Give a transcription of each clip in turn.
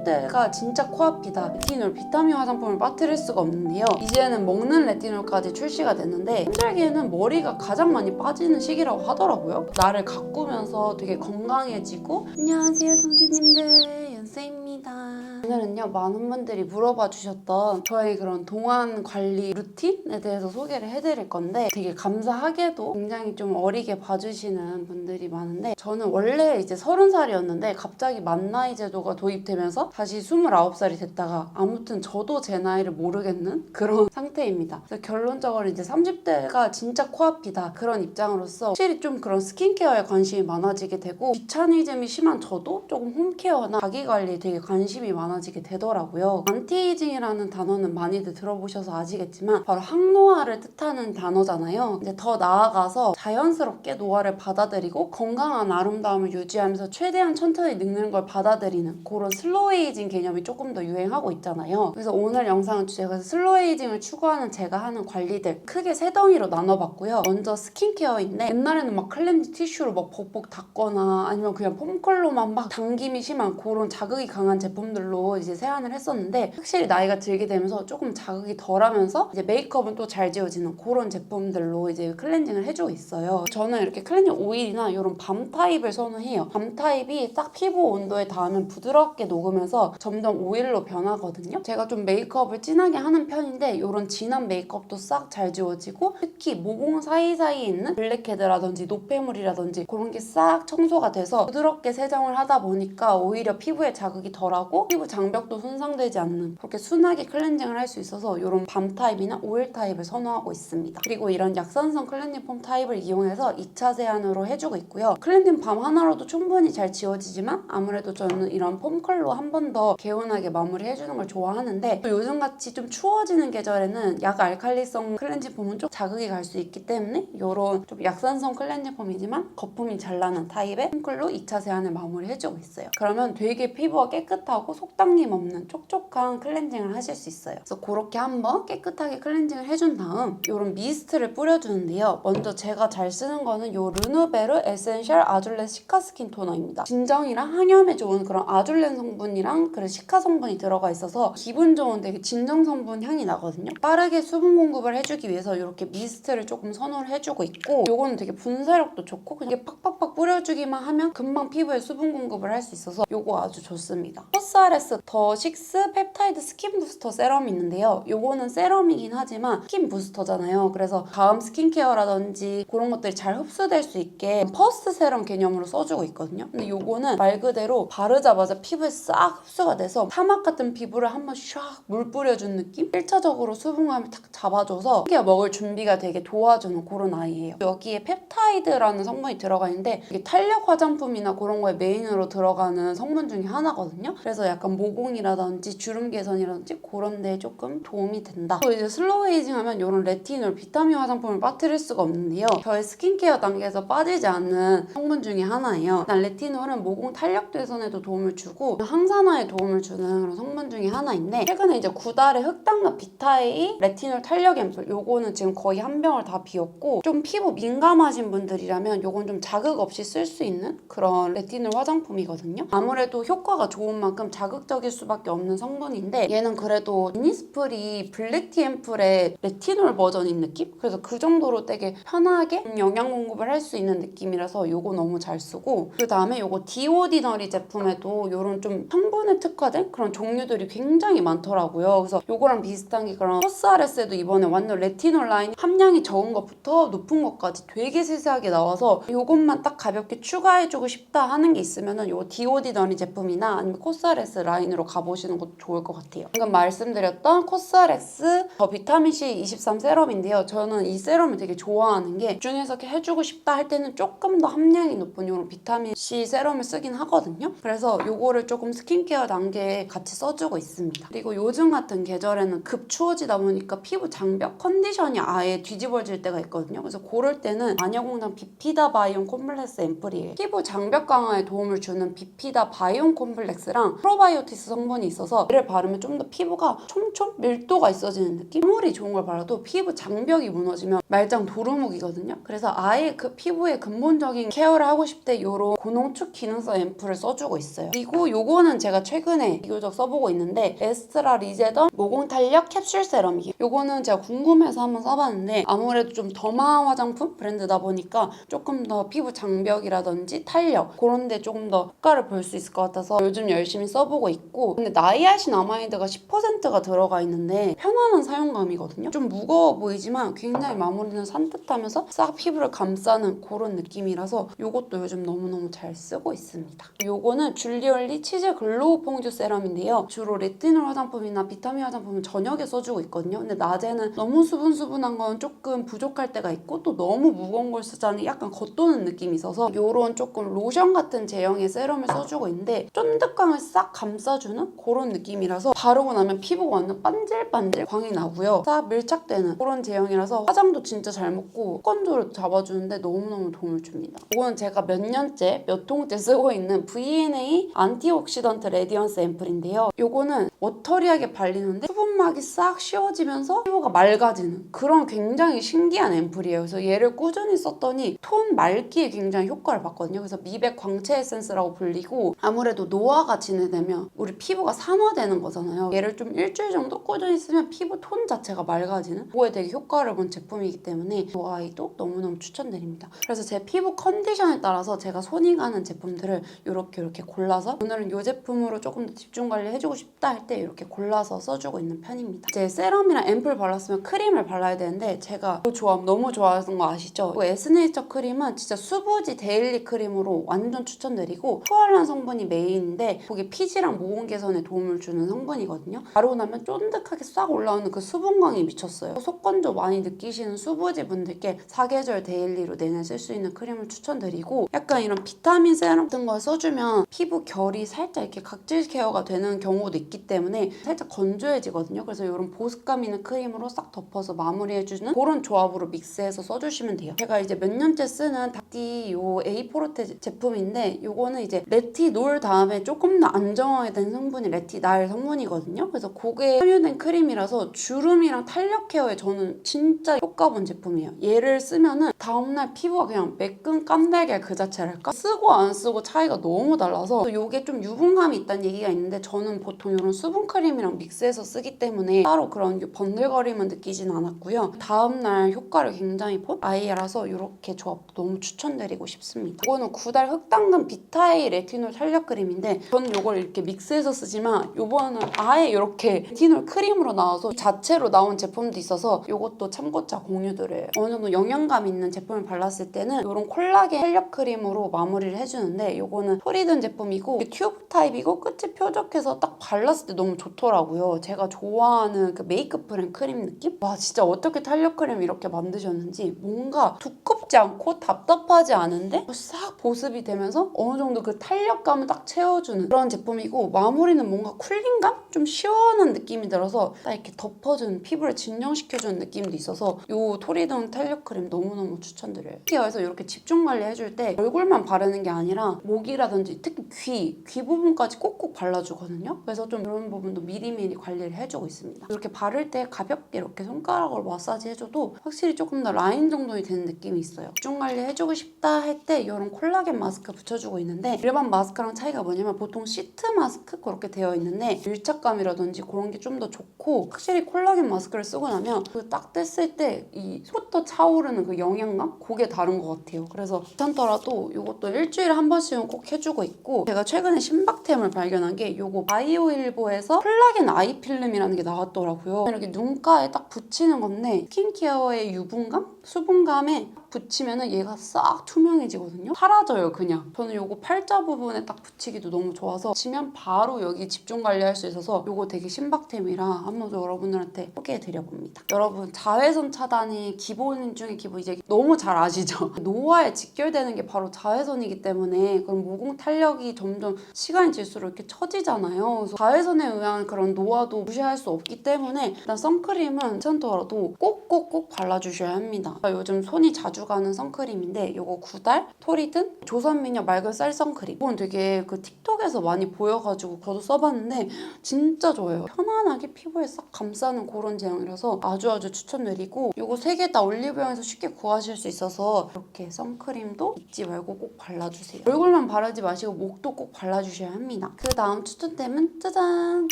30대가 진짜 코앞이다. 레티놀, 비타민 화장품을 빠뜨릴 수가 없는데요. 이제는 먹는 레티놀까지 출시가 됐는데 힘들기에는 머리가 가장 많이 빠지는 시기라고 하더라고요. 나를 가꾸면서 되게 건강해지고 안녕하세요 동지님들, 연세입니다. 오늘은요, 많은 분들이 물어봐 주셨던 저의 그런 동안 관리 루틴에 대해서 소개를 해드릴 건데, 되게 감사하게도 굉장히 좀 어리게 봐주시는 분들이 많은데, 저는 원래 이제 30살이었는데 갑자기 만 나이 제도가 도입되면서 다시 29살이 됐다가 아무튼 저도 제 나이를 모르겠는 그런 상태입니다. 그래서 결론적으로 이제 30대가 진짜 코앞이다, 그런 입장으로서 확실히 좀 그런 스킨케어에 관심이 많아지게 되고, 귀차니즘이 심한 저도 조금 홈케어나 자기관리에 되게 관심이 많아지게 되더라고요. 안티에이징이라는 단어는 많이들 들어보셔서 아시겠지만 바로 항노화를 뜻하는 단어잖아요. 이제 더 나아가서 자연스럽게 노화를 받아들이고 건강한 아름다움을 유지하면서 최대한 천천히 늙는 걸 받아들이는 그런 슬로우 에이징 개념이 조금 더 유행하고 있잖아요. 그래서 오늘 영상은 주제가 슬로우 에이징을 추구하는 제가 하는 관리들 크게 세 덩이로 나눠봤고요. 먼저 스킨케어인데, 옛날에는 막 클렌징 티슈로 막 벅벅 닦거나 아니면 그냥 폼컬로만 막 당김이 심한 그런 자극이 강한 제품들로 이제 세안을 했었는데, 확실히 나이가 들게 되면서 조금 자극이 덜하면서 이제 메이크업은 또 잘 지워지는 그런 제품들로 이제 클렌징을 해주고 있어요. 저는 이렇게 클렌징 오일이나 이런 밤 타입을 선호해요. 밤 타입이 딱 피부 온도에 닿으면 부드럽게 녹으면서 점점 오일로 변하거든요. 제가 좀 메이크업을 진하게 하는 편인데 이런 진한 메이크업도 싹 잘 지워지고, 특히 모공 사이사이에 있는 블랙헤드라든지 노폐물이라든지 그런 게 싹 청소가 돼서 부드럽게 세정을 하다 보니까 오히려 피부에 자극이 덜하고 피부 장벽도 손상되지 않는, 그렇게 순하게 클렌징을 할 수 있어서 이런 밤 타입이나 오일 타입을 선호하고 있습니다. 그리고 이런 약산성 클렌징 폼 타입을 이용해서 2차 세안으로 해주고 있고요. 클렌징 밤 하나로도 충분히 잘 지워지지만 아무래도 저는 이런 폼컬로 한 번 더 개운하게 마무리해주는 걸 좋아하는데, 또 요즘같이 좀 추워지는 계절에는 약 알칼리성 클렌징 폼은 좀 자극이 갈 수 있기 때문에 이런 좀 약산성 클렌징 폼이지만 거품이 잘 나는 타입의 폼컬로 2차 세안을 마무리해주고 있어요. 그러면 되게 피부가 깨끗하고 속당김 없는 촉촉한 클렌징을 하실 수 있어요. 그래서 그렇게 한번 깨끗하게 클렌징을 해준 다음 이런 미스트를 뿌려주는데요. 먼저 제가 잘 쓰는 거는 이 르누베르 에센셜 아줄렌 시카 스킨 토너입니다. 진정이랑 항염에 좋은 그런 아줄렌 성분이랑 그런 시카 성분이 들어가 있어서 기분 좋은 되게 진정 성분 향이 나거든요. 빠르게 수분 공급을 해주기 위해서 이렇게 미스트를 조금 선호를 해주고 있고, 요거는 되게 분사력도 좋고 그냥 팍팍팍 뿌려주기만 하면 금방 피부에 수분 공급을 할 수 있어서 요거 아주 좋습니다. 코스알에스 더 식스 펩타이드 스킨 부스터 세럼이 있는데요. 요거는 세럼이긴 하지만 스킨 부스터잖아요. 그래서 다음 스킨케어라든지 그런 것들이 잘 흡수될 수 있게 퍼스트 세럼 개념으로 써주고 있거든요. 근데 요거는 말 그대로 바르자마자 피부에 싹 흡수가 돼서 사막 같은 피부를 한번 샥 물 뿌려준 느낌? 1차적으로 수분감을 탁 잡아줘서 스킨케어 먹을 준비가 되게 도와주는 그런 아이예요. 여기에 펩타이드라는 성분이 들어가 있는데, 이게 탄력 화장품이나 그런 거에 메인으로 들어가는 성분 중에 하나거든요. 그래서 약간 모공이라든지 주름 개선이라든지 그런 데에 조금 도움이 된다. 또 이제 슬로우 에이징 하면 이런 레티놀, 비타민 화장품을 빠뜨릴 수가 없는데요. 저의 스킨케어 단계에서 빠지지 않는 성분 중에 하나예요. 일단 레티놀은 모공 탄력 개선에도 도움을 주고 항산화에 도움을 주는 그런 성분 중에 하나인데, 최근에 이제 구달의 흑당과 비타의 레티놀 탄력 앰플, 요거는 지금 거의 한 병을 다 비웠고, 좀 피부 민감하신 분들이라면 요건 좀 자극 없이 쓸 수 있는 그런 레티놀 화장품이거든요. 아무래도 효과가 좋은 만큼 자극적일 수밖에 없는 성분인데, 얘는 그래도 이니스프리 블랙티 앰플의 레티놀 버전인 느낌? 그래서 그 정도로 되게 편하게 영양 공급을 할 수 있는 느낌이라서 요거 너무 잘 쓰고, 그 다음에 요거 디오디너리 제품에도 요런 좀 성분에 특화된 그런 종류들이 굉장히 많더라고요. 그래서 요거랑 비슷한 게 그런 코스알에스에도 이번에 완전 레티놀 라인 함량이 적은 것부터 높은 것까지 되게 세세하게 나와서 요것만 딱 가볍게 추가해주고 싶다 하는 게 있으면은 요 디오디너리 제품이나 아니면 코스알에스 라인으로 가보시는 것도 좋을 것 같아요. 방금 말씀드렸던 코스알에스 더 비타민C 23 세럼인데요. 저는 이 세럼을 되게 좋아하는 게, 중에서 이렇게 해주고 싶다 할 때는 조금 더 함량이 높은 이런 비타민C 세럼을 쓰긴 하거든요. 그래서 요거를 조금 스킨케어 단계에 같이 써주고 있습니다. 그리고 요즘 같은 계절에는 급 추워지다 보니까 피부 장벽 컨디션이 아예 뒤집어질 때가 있거든요. 그래서 그럴 때는 마녀공장 비피다 바이온 콤플렉스 앰플이에요. 피부 장벽 강화에 도움을 주는 비피다 바이온 콤플렉스랑 프로바이오틱 프로바이오티스 성분이 있어서 얘를 바르면 좀 더 피부가 촘촘 밀도가 있어지는 느낌? 아무리 좋은 걸 발라도 피부 장벽이 무너지면 말짱 도루묵이거든요. 그래서 아예 그 피부의 근본적인 케어를 하고 싶을 때 이런 고농축 기능성 앰플을 써주고 있어요. 그리고 요거는 제가 최근에 비교적 써보고 있는데 에스트라 리제던 모공 탄력 캡슐 세럼이에요. 요거는 제가 궁금해서 한번 써봤는데 아무래도 좀 더마 화장품 브랜드다 보니까 조금 더 피부 장벽이라든지 탄력 그런 데 조금 더 효과를 볼 수 있을 것 같아서 요즘 열심히 써보고 있고, 근데 나이아신아마이드가 10%가 들어가 있는데 편안한 사용감이거든요. 좀 무거워 보이지만 굉장히 마무리는 산뜻하면서 싹 피부를 감싸는 그런 느낌이라서 요것도 요즘 너무너무 잘 쓰고 있습니다. 요거는 줄리올리 치즈 글로우 퐁듀 세럼인데요. 주로 레티놀 화장품이나 비타민 화장품은 저녁에 써주고 있거든요. 근데 낮에는 너무 수분수분한 건 조금 부족할 때가 있고 또 너무 무거운 걸 쓰자니 약간 겉도는 느낌이 있어서 요런 조금 로션 같은 제형의 세럼을 써주고 있는데 쫀득함을 싹 감싸주는 그런 느낌이라서 바르고 나면 피부가 완전 반질반질 광이 나고요. 싹 밀착되는 그런 제형이라서 화장도 진짜 잘 먹고 속건조를 잡아주는데 너무너무 도움을 줍니다. 이거는 제가 몇 년째 몇 통째 쓰고 있는 V&A 안티옥시던트 레디언스 앰플인데요. 요거는 워터리하게 발리는데 수분막이 싹 씌워지면서 피부가 맑아지는 그런 굉장히 신기한 앰플이에요. 그래서 얘를 꾸준히 썼더니 톤 맑기에 굉장히 효과를 봤거든요. 그래서 미백 광채 에센스라고 불리고 아무래도 노화가 진행되면 우리 피부가 산화되는 거잖아요. 얘를 좀 일주일 정도 꾸준히 쓰면 피부 톤 자체가 맑아지는 그거에 되게 효과를 본 제품이기 때문에 이 아이도 너무너무 추천드립니다. 그래서 제 피부 컨디션에 따라서 제가 손이 가는 제품들을 이렇게 골라서 오늘은 이 제품으로 조금 더 집중 관리 해주고 싶다 할 때 이렇게 골라서 써주고 있는 편입니다. 이제 세럼이랑 앰플 발랐으면 크림을 발라야 되는데 제가 이 조합 너무 좋아하는 거 아시죠? 이 에스네이처 크림은 진짜 수부지 데일리 크림으로 완전 추천드리고 푸알란 성분이 메인인데 거기 피지랑 모공 개선에 도움을 주는 성분이거든요. 바르고 나면 쫀득하게 싹 올라오는 그 수분광이 미쳤어요. 속건조 많이 느끼시는 수부지 분들께 사계절 데일리로 내내 쓸 수 있는 크림을 추천드리고, 약간 이런 비타민 세럼 같은 걸 써주면 피부 결이 살짝 이렇게 각질 케어가 되는 경우도 있기 때문에 살짝 건조해지거든요. 그래서 이런 보습감 있는 크림으로 싹 덮어서 마무리해주는 그런 조합으로 믹스해서 써주시면 돼요. 제가 이제 몇 년째 쓰는 닥디 요 에이포르테 제품인데 요거는 이제 레티놀 다음에 조금 더 안정화된 성분이 레티날 성분이거든요. 그래서 그게 함유된 크림이라서 주름이랑 탄력 케어에 저는 진짜 효과 본 제품이에요. 얘를 쓰면은 다음날 피부가 그냥 매끈 깐달걀 그 자체랄까? 쓰고 안 쓰고 차이가 너무 달라서 이게 좀 유분감이 있다는 얘기가 있는데 저는 보통 이런 수분 크림이랑 믹스해서 쓰기 때문에 따로 그런 번들거림은 느끼진 않았고요. 다음날 효과를 굉장히 본 아이라서 이렇게 조합 너무 추천드리고 싶습니다. 이거는 구달 흑당근 비타이 레티놀 탄력 크림인데 저는 이걸 이렇게 믹스해서 쓰지만 이번은 아예 이렇게 레티놀 크림으로 나와서 자체로 나온 제품도 있어서 이것도 참고차 공유드려요. 어느 정도 영양감 있는 제품을 발랐을 때는 이런 콜라겐 탄력 크림으로 마무리를 해주는데 이거는 소리 든 제품이고 튜브 타입이고 끝이 뾰족해서 딱 발랐을 때 너무 좋더라고요. 제가 좋아하는 그 메이크업 브랜드 크림 느낌? 와 진짜 어떻게 탄력 크림 이렇게 만드셨는지 뭔가 두껍지 않고 답답하지 않은데 싹 보습이 되면서 어느 정도 그 탄력감을 딱 채워주는 그런 제품이고, 마무리는 뭔가 쿨링감? 좀 시원한 느낌이 들어서 딱 이렇게 덮어주는, 피부를 진정시켜주는 느낌도 있어서 이 토리던 탄력 크림 너무너무 추천드려요. 스킨케어에서 이렇게 집중 관리 해줄 때 얼굴만 바르는 게 아니라 목이라든지 특히 귀 부분까지 꼭꼭 발라주거든요. 그래서 좀 이런 부분도 미리미리 관리를 해주고 있습니다. 이렇게 바를 때 가볍게 이렇게 손가락으로 마사지 해줘도 확실히 조금 더 라인 정돈이 되는 느낌이 있어요. 집중 관리 해주고 싶다 할 때 이런 콜라겐 마스크 붙여주고 있는데 일반 마스크랑 차이가 뭐냐면 보통 시트 마스크 그렇게 되어 있는데 밀착감이라든지 그런 게 좀 더 좋고, 확실히 콜라겐 마스크를 쓰고 나면 그 딱 뗐을 때 이 속부터 차오르는 그 영양감? 그게 다른 것 같아요. 그래서 귀찮더라도 이것도 일주일에 한 번씩은 꼭 해주고 있고, 제가 최근에 신박템을 발견한 게 이거 바이오일보에서 콜라겐 아이 필름이라는 게 나왔더라고요. 이렇게 눈가에 딱 붙이는 건데 스킨케어의 유분감? 수분감에 붙이면은 얘가 싹 투명해지거든요. 사라져요 그냥. 저는 이거 팔자 부분에 딱 붙이기도 너무 좋아서 붙이면 바로 여기 집중 관리할 수 있어서 이거 되게 신박템이라 한번 여러분들한테 소개해드려봅니다. 여러분 자외선 차단이 기본 중에 기본, 이제 너무 잘 아시죠? 노화에 직결되는 게 바로 자외선이기 때문에 그럼 모공 탄력이 점점 시간이 질수록 이렇게 처지잖아요. 그래서 자외선에 의한 그런 노화도 무시할 수 없기 때문에 일단 선크림은 괜찮더라도 꼭꼭꼭 발라주셔야 합니다. 요즘 손이 자주 자주 가는 선크림인데 이거 구달, 토리든, 조선미녀 맑은 쌀 선크림. 이건 되게 그 틱톡에서 많이 보여가지고 저도 써봤는데 진짜 좋아요. 편안하게 피부에 싹 감싸는 그런 제형이라서 아주 추천드리고 이거 3개 다 올리브영에서 쉽게 구하실 수 있어서 이렇게 선크림도 잊지 말고 꼭 발라주세요. 얼굴만 바르지 마시고 목도 꼭 발라주셔야 합니다. 그 다음 추천템은 짜잔!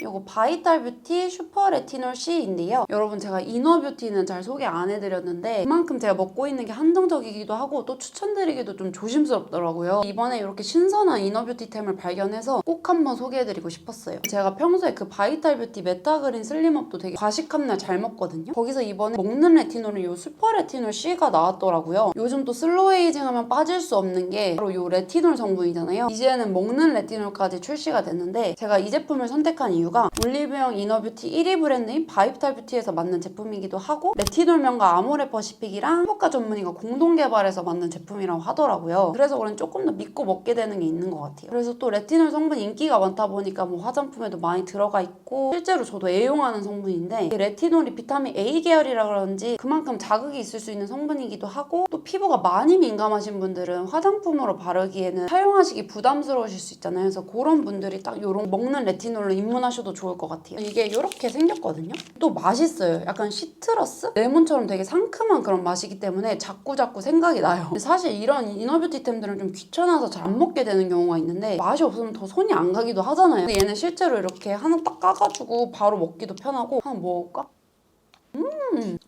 이거 바이탈뷰티 슈퍼 레티놀 C인데요. 여러분 제가 이너뷰티는 잘 소개 안 해드렸는데 그만큼 제가 먹고 있는 게 한정적이기도 하고 또 추천드리기도 좀 조심스럽더라고요. 이번에 이렇게 신선한 이너뷰티템을 발견해서 꼭 한번 소개해드리고 싶었어요. 제가 평소에 그 바이탈뷰티 메타그린 슬림업도 되게 과식한 날 잘 먹거든요. 거기서 이번에 먹는 레티놀은 이 슈퍼 레티놀 C가 나왔더라고요. 요즘 또 슬로우 에이징 하면 빠질 수 없는 게 바로 이 레티놀 성분이잖아요. 이제는 먹는 레티놀까지 출시가 됐는데 제가 이 제품을 선택한 이유가 올리브영 이너뷰티 1위 브랜드인 바이탈뷰티에서 만든 제품이기도 하고 레티놀명과 아모레퍼시픽이랑 피부과 전문의가 공동 개발해서 만든 제품이라고 하더라고요. 그래서 그런 조금 더 믿고 먹게 되는 게 있는 것 같아요. 그래서 또 레티놀 성분 인기가 많다 보니까 뭐 화장품에도 많이 들어가 있고 실제로 저도 애용하는 성분인데 레티놀이 비타민 A 계열이라 그런지 그만큼 자극이 있을 수 있는 성분이기도 하고 또 피부가 많이 민감하신 분들은 화장품으로 바르기에는 사용하시기 부담스러우실 수 있잖아요. 그래서 그런 분들이 딱 이런 먹는 레티놀로 입문하셔도 좋을 것 같아요. 이게 이렇게 생겼거든요. 또 맛있어요. 약간 시트러스? 레몬처럼 되게 상큼한 그런 맛이기 때문에 자꾸 생각이 나요. 사실 이런 이너뷰티템들은 좀 귀찮아서 잘 안 먹게 되는 경우가 있는데 맛이 없으면 더 손이 안 가기도 하잖아요. 근데 얘는 실제로 이렇게 하나 딱 까가지고 바로 먹기도 편하고 한번 먹어볼까?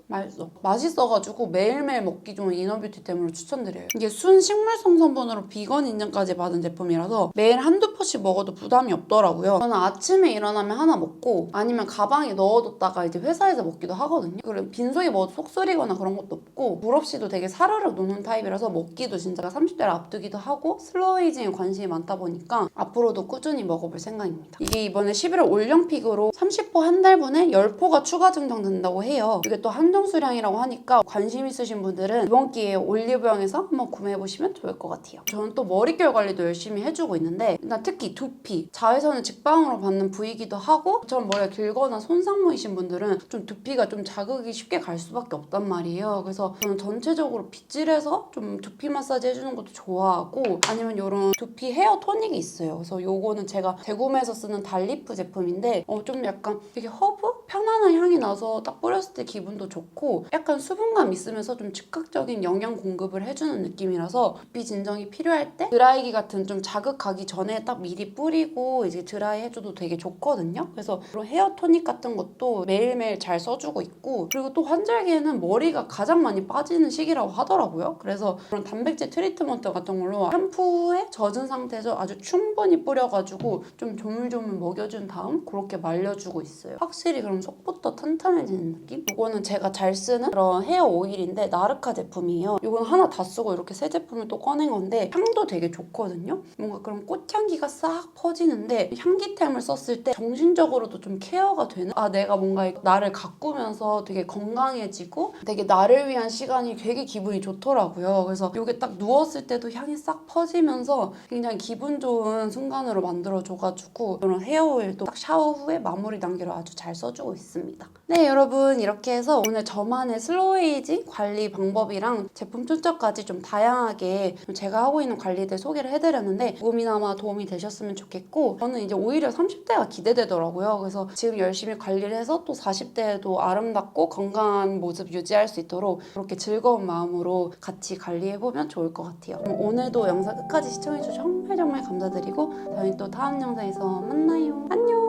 맛있어. 맛있어가지고 매일매일 먹기 좋은 이너뷰티템으로 추천드려요. 이게 순식물성 성분으로 비건 인증까지 받은 제품이라서 매일 한두 포씩 먹어도 부담이 없더라고요. 저는 아침에 일어나면 하나 먹고 아니면 가방에 넣어뒀다가 이제 회사에서 먹기도 하거든요. 그리고 빈속에 먹어도 속 쓰리거나 그런 것도 없고 물 없이도 되게 사르르 녹는 타입이라서 먹기도 진짜 30대를 앞두기도 하고 슬로우 에이징에 관심이 많다 보니까 앞으로도 꾸준히 먹어볼 생각입니다. 이게 이번에 11월 올영픽으로 30포 한 달분에 10포가 추가 증정된다고 해요. 이게 또 한정 수량이라고 하니까 관심 있으신 분들은 이번 기회에 올리브영에서 한번 구매해보시면 좋을 것 같아요. 저는 또 머릿결 관리도 열심히 해주고 있는데 일단 특히 두피, 자외선을 직방으로 받는 부위이기도 하고 저처럼 머리가 길거나 손상모이신 분들은 좀 두피가 좀 자극이 쉽게 갈 수밖에 없단 말이에요. 그래서 저는 전체적으로 빗질해서 좀 두피 마사지 해주는 것도 좋아하고 아니면 이런 두피 헤어 토닉이 있어요. 그래서 요거는 제가 재구매해서 쓰는 달리프 제품인데 좀 약간 되게 허브? 편안한 향이 나서 딱 뿌렸을 때 기분도 좋고 약간 수분감 있으면서 좀 즉각적인 영양 공급을 해주는 느낌이라서 두피 진정이 필요할 때 드라이기 같은 좀 자극하기 전에 딱 미리 뿌리고 이제 드라이 해줘도 되게 좋거든요. 그래서 그런 헤어 토닉 같은 것도 매일매일 잘 써주고 있고 그리고 또 환절기에는 머리가 가장 많이 빠지는 시기라고 하더라고요. 그래서 그런 단백질 트리트먼트 같은 걸로 샴푸에 젖은 상태에서 아주 충분히 뿌려가지고 좀 조물조물 먹여준 다음 그렇게 말려주고 있어요. 확실히 그럼 속부터 탄탄해지는 느낌? 이거는 제가 잘 쓰는 그런 헤어 오일인데 나르카 제품이에요. 이건 하나 다 쓰고 이렇게 새 제품을 또 꺼낸 건데 향도 되게 좋거든요. 뭔가 그런 꽃향기가 싹 퍼지는데 향기템을 썼을 때 정신적으로도 좀 케어가 되는 내가 뭔가 나를 가꾸면서 되게 건강해지고 되게 나를 위한 시간이 되게 기분이 좋더라고요. 그래서 이게 딱 누웠을 때도 향이 싹 퍼지면서 굉장히 기분 좋은 순간으로 만들어줘가지고 이런 헤어 오일도 딱 샤워 후에 마무리 단계로 아주 잘 써주고 있습니다. 네 여러분 이렇게 해서 오늘 저만의 슬로우 에이징 관리 방법이랑 제품 추천까지 좀 다양하게 제가 하고 있는 관리들 소개를 해드렸는데 조금이나마 도움이 되셨으면 좋겠고 저는 이제 오히려 30대가 기대되더라고요. 그래서 지금 열심히 관리를 해서 또 40대에도 아름답고 건강한 모습 유지할 수 있도록 그렇게 즐거운 마음으로 같이 관리해보면 좋을 것 같아요. 그럼 오늘도 영상 끝까지 시청해주셔서 정말 감사드리고 저희 또 다음 영상에서 만나요. 안녕!